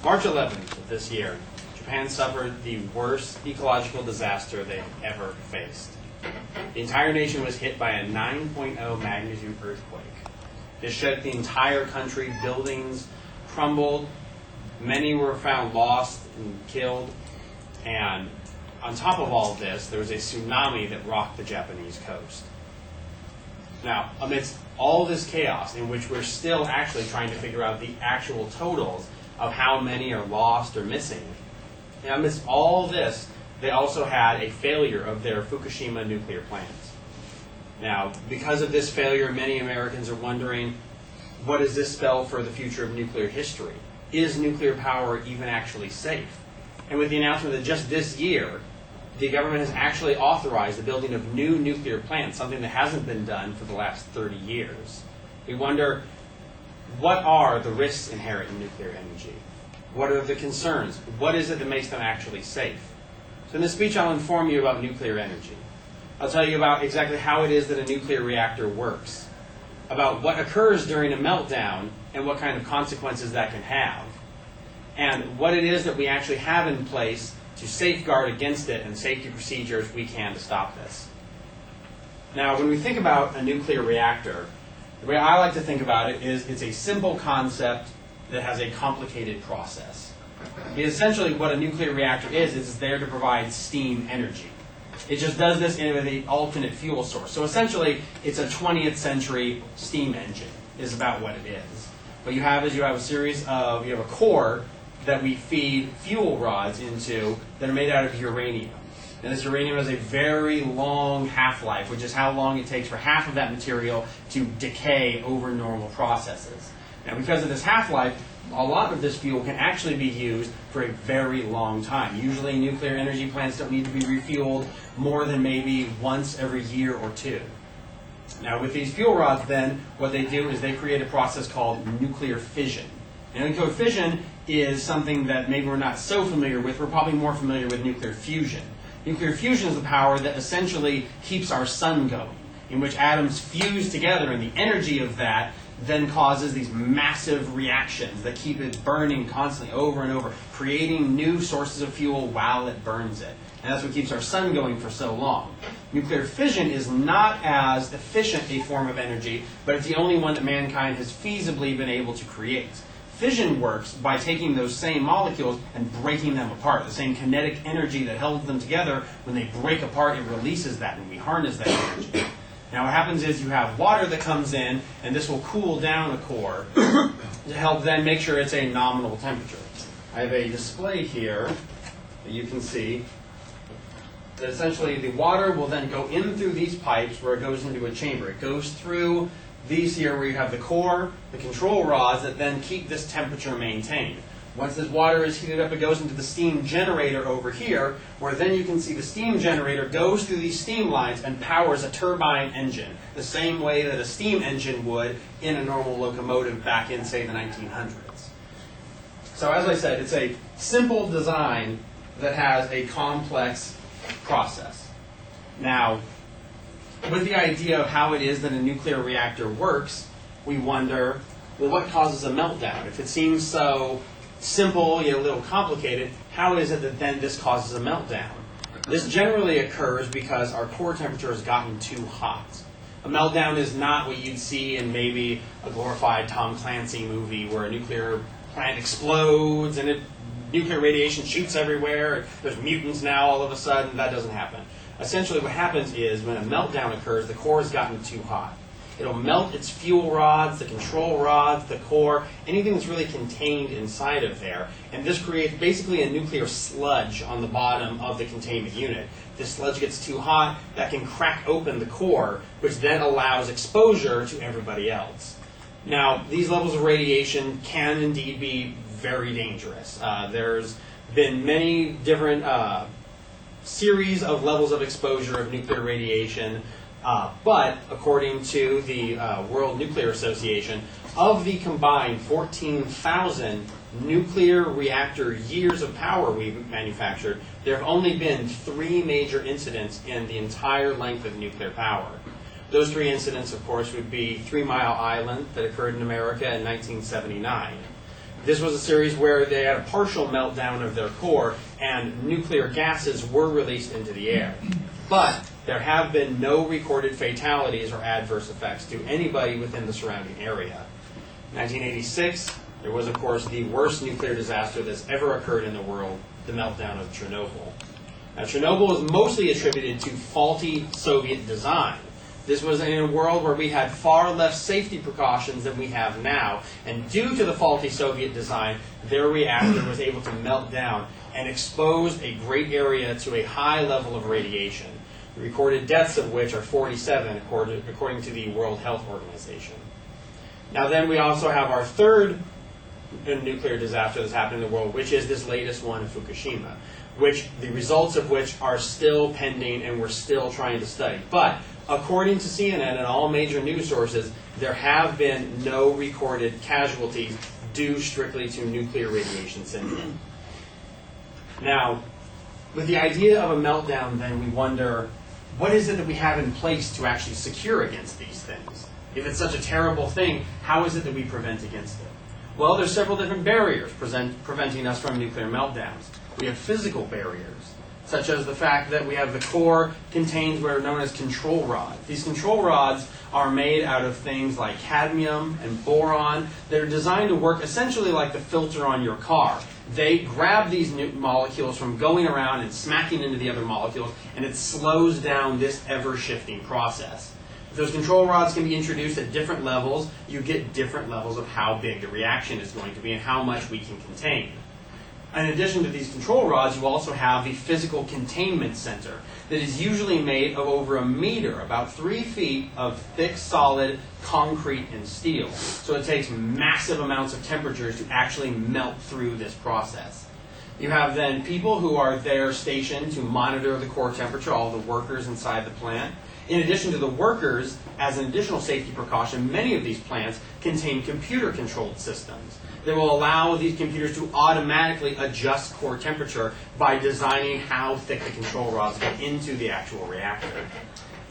March 11th of this year, Japan suffered the worst ecological disaster they've ever faced. The entire nation was hit by a 9.0 magnitude earthquake. This shook the entire country. Buildings crumbled. Many were found lost and killed. And on top of all of this, there was a tsunami that rocked the Japanese coast. Now, amidst all this chaos, in which we're still actually trying to figure out the actual totals of how many are lost or missing, and amidst all this, they also had a failure of their Fukushima nuclear plant. Now, because of this failure, many Americans are wondering, what does this spell for the future of nuclear history? Is nuclear power even actually safe? And with the announcement that just this year, the government has actually authorized the building of new nuclear plants, something that hasn't been done for the last 30 years. We wonder, what are the risks inherent in nuclear energy? What are the concerns? What is it that makes them actually safe? So in this speech, I'll inform you about nuclear energy. I'll tell you about exactly how it is that a nuclear reactor works, about what occurs during a meltdown and what kind of consequences that can have, and what it is that we actually have in place to safeguard against it and safety procedures we can to stop this. Now, when we think about a nuclear reactor, the way I like to think about it is it's a simple concept that has a complicated process. Essentially, what a nuclear reactor is it's there to provide steam energy. It just does this in an alternate fuel source. So essentially, it's a 20th century steam engine is about what it is. What you have is you have a core that we feed fuel rods into that are made out of uranium. And this uranium has a very long half-life, which is how long it takes for half of that material to decay over normal processes. Now, because of this half-life, a lot of this fuel can actually be used for a very long time. Usually, nuclear energy plants don't need to be refueled more than maybe once every year or two. Now, with these fuel rods, then, what they do is they create a process called nuclear fission. And nuclear fission is something that maybe we're not so familiar with. We're probably more familiar with nuclear fusion. Nuclear fusion is the power that essentially keeps our sun going, in which atoms fuse together, and the energy of that then causes these massive reactions that keep it burning constantly over and over, creating new sources of fuel while it burns it. And that's what keeps our sun going for so long. Nuclear fission is not as efficient a form of energy, but it's the only one that mankind has feasibly been able to create. Fission works by taking those same molecules and breaking them apart. The same kinetic energy that held them together, when they break apart, it releases that, and we harness that energy. Now what happens is you have water that comes in, and this will cool down the core to help then make sure it's a nominal temperature. I have a display here that you can see that essentially the water will then go in through these pipes where it goes into a chamber. It goes through these here where you have the core, the control rods that then keep this temperature maintained. Once this water is heated up, it goes into the steam generator over here, where then you can see the steam generator goes through these steam lines and powers a turbine engine, the same way that a steam engine would in a normal locomotive back in, say, the 1900s. So as I said, it's a simple design that has a complex process. Now, with the idea of how it is that a nuclear reactor works, we wonder, well, what causes a meltdown? If it seems so simple yet a little complicated, how is it that then this causes a meltdown? This generally occurs because our core temperature has gotten too hot. A meltdown is not what you'd see in maybe a glorified Tom Clancy movie where a nuclear plant explodes and nuclear radiation shoots everywhere. There's mutants now all of a sudden. That doesn't happen. Essentially what happens is when a meltdown occurs, the core has gotten too hot. It'll melt its fuel rods, the control rods, the core, anything that's really contained inside of there. And this creates basically a nuclear sludge on the bottom of the containment unit. If this sludge gets too hot, that can crack open the core, which then allows exposure to everybody else. Now, these levels of radiation can indeed be very dangerous. There's been many different series of levels of exposure of nuclear radiation. But according to the World Nuclear Association, of the combined 14,000 nuclear reactor years of power we've manufactured, there have only been 3 major incidents in the entire length of nuclear power. Those 3 incidents, of course, would be 3 Mile Island that occurred in America in 1979. This was a series where they had a partial meltdown of their core and nuclear gases were released into the air. But there have been no recorded fatalities or adverse effects to anybody within the surrounding area. In 1986, there was, of course, the worst nuclear disaster that's ever occurred in the world, the meltdown of Chernobyl. Now, Chernobyl is mostly attributed to faulty Soviet design. This was in a world where we had far less safety precautions than we have now, and due to the faulty Soviet design, their reactor was able to melt down and exposed a great area to a high level of radiation, the recorded deaths of which are 47 according to the World Health Organization. Now then we also have our third nuclear disaster that's happened in the world, which is this latest one in Fukushima, which the results of which are still pending and we're still trying to study. But according to CNN and all major news sources, there have been no recorded casualties due strictly to nuclear radiation syndrome. Now, with the idea of a meltdown, then we wonder, what is it that we have in place to actually secure against these things? If it's such a terrible thing, how is it that we prevent against it? Well, there's several different barriers preventing us from nuclear meltdowns. We have physical barriers, such as the fact that we have the core contains what are known as control rods. These control rods are made out of things like cadmium and boron. They're designed to work essentially like the filter on your car. They grab these molecules from going around and smacking into the other molecules, and it slows down this ever-shifting process. If those control rods can be introduced at different levels, you get different levels of how big the reaction is going to be and how much we can contain. In addition to these control rods, you also have the physical containment center that is usually made of over a meter, about 3 feet of thick, solid concrete and steel. So it takes massive amounts of temperatures to actually melt through this process. You have then people who are there stationed to monitor the core temperature, all the workers inside the plant. In addition to the workers, as an additional safety precaution, many of these plants contain computer-controlled systems that will allow these computers to automatically adjust core temperature by designing how thick the control rods go into the actual reactor.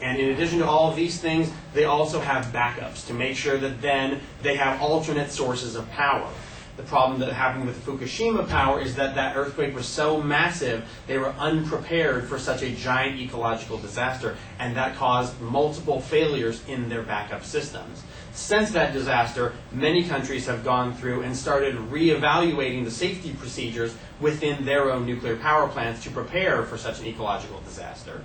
And in addition to all of these things, they also have backups to make sure that then they have alternate sources of power. The problem that happened with Fukushima power is that that earthquake was so massive, they were unprepared for such a giant ecological disaster, and that caused multiple failures in their backup systems. Since that disaster, many countries have gone through and started reevaluating the safety procedures within their own nuclear power plants to prepare for such an ecological disaster.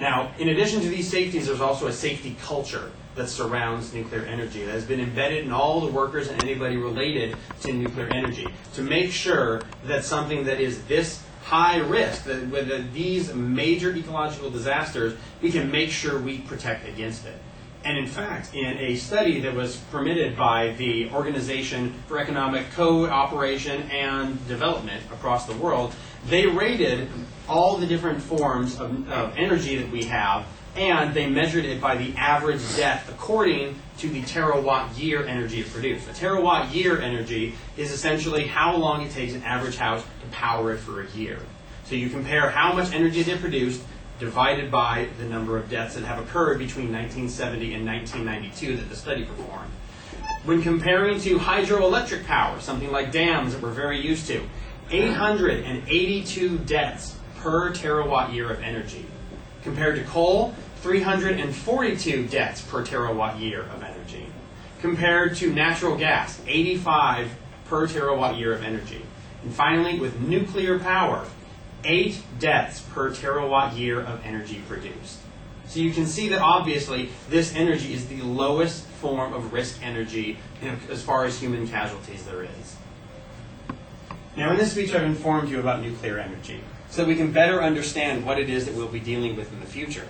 Now, in addition to these safeties, there's also a safety culture that surrounds nuclear energy that has been embedded in all the workers and anybody related to nuclear energy to make sure that something that is this high risk, that with these major ecological disasters, we can make sure we protect against it. And in fact, in a study that was permitted by the Organization for Economic Cooperation and Development across the world, they rated all the different forms of energy that we have, and they measured it by the average death according to the terawatt-year energy it produced. A terawatt-year energy is essentially how long it takes an average house to power it for a year. So you compare how much energy they produced divided by the number of deaths that have occurred between 1970 and 1992 that the study performed. When comparing to hydroelectric power, something like dams that we're very used to, 882 deaths per terawatt-year of energy. Compared to coal, 342 deaths per terawatt-year of energy. Compared to natural gas, 85 per terawatt-year of energy. And finally, with nuclear power, 8 deaths per terawatt-year of energy produced. So you can see that obviously this energy is the lowest form of risk energy as far as human casualties there is. Now in this speech I've informed you about nuclear energy so that we can better understand what it is that we'll be dealing with in the future.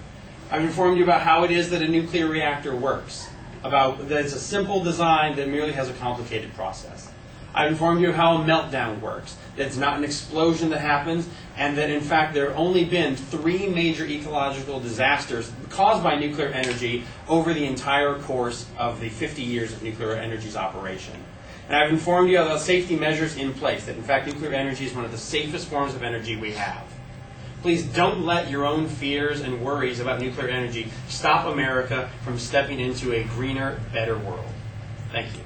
I've informed you about how it is that a nuclear reactor works, about that it's a simple design that merely has a complicated process. I've informed you how a meltdown works, that it's not an explosion that happens, and that in fact there have only been 3 major ecological disasters caused by nuclear energy over the entire course of the 50 years of nuclear energy's operation. And I've informed you of the safety measures in place, that in fact nuclear energy is one of the safest forms of energy we have. Please don't let your own fears and worries about nuclear energy stop America from stepping into a greener, better world. Thank you.